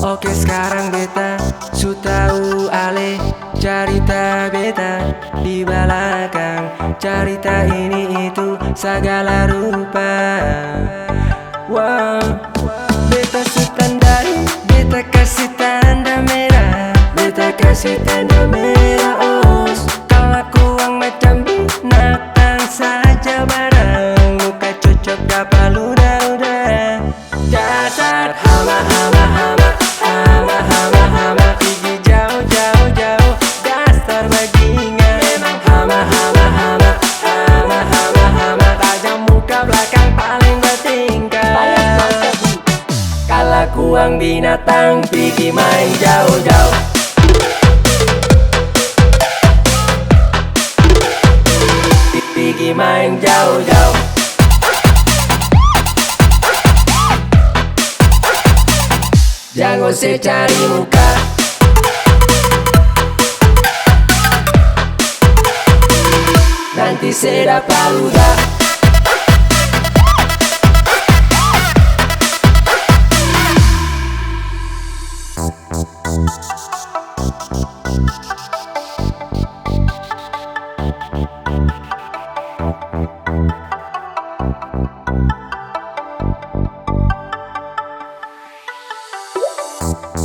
Oke sekarang beta su tahu ale cerita beta di belakang. Cerita ini itu segala rupa. Wow, beta su tandai, beta kasih tanda merah, beta kasih tanda merah. Oh, kelakuan macam binatang saja barang, muka cocok dapat ludah-ludah. Dasar hama-hama-hama, hama-hama-hama, pergi jauh-jauh-jauh. Dasar bajingan, memang hama-hama-hama, hama-hama-hama, tajam muka belakang paling bertingkah. Kelakuan binatang, pergi main jauh-jauh. Pergi main jauh-jauh. Jangan secari muka, nanti saya dapat ludah.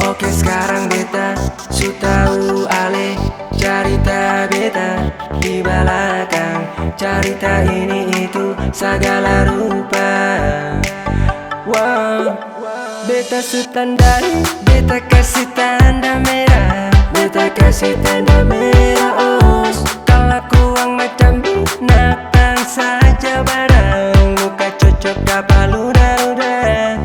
Oke sekarang beta su tahu ale cerita beta di belakang. Cerita ini itu segala rupa. Wow, beta su tandai, beta kasih tanda merah, beta kasih tanda merah. Oh, kelakuan macam binatang saja barang, muka cocok dapat ludah-ludah.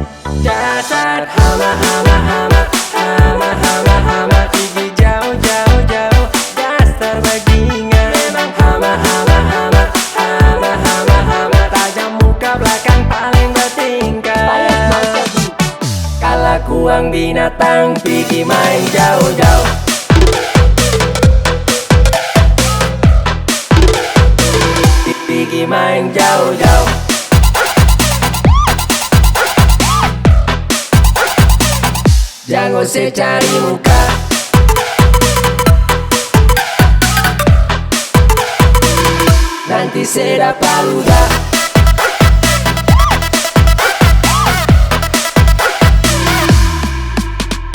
Dasar hama-hama-hama, hama-hama-hama, pergi jauh-jauh-jauh. Dasar bajingan, memang hama-hama-hama, hama-hama-hama, tajam muka belakang paling bertingkah. Kelakuan binatang, pergi main jauh-jauh. Pergi main jauh-jauh. Jangan secari muka, nanti saya dapat ludah.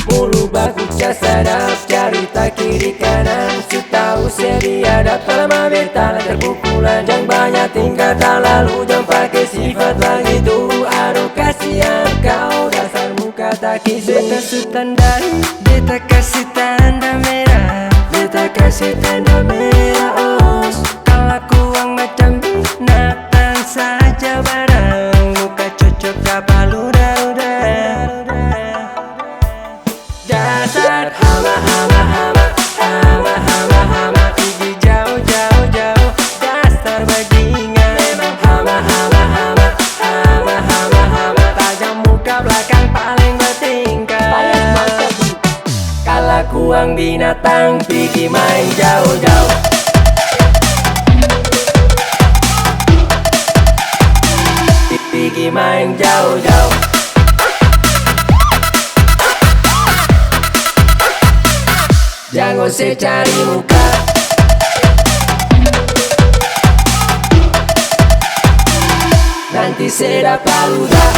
Mulu baku sadap, cerita kiri kanan, su tahu sedia dapat lama beta terpukulan. Jangan banyak tingkah tak lalu, jangan pakai sifat begitu. Aduh kasihan kau, dasar muka tak kisu. Beta su tandai, beta kasih tanda merah, beta kasih tanda merah. Oh, kelakuan macam binatang saja barang, muka cocok dapat ludah-ludah. Dasar hama-hama-hama, hama-hama-hama, pergi jauh-jauh-jauh. Dasar bajingan, memang hama-hama-hama, hama-hama-hama, tajam muka belakang paling bertingkah. Kelakuan binatang, pergi main jauh-jauh. Pergi main jauh-jauh. Jangan secari muka, nanti saya dapat ludah.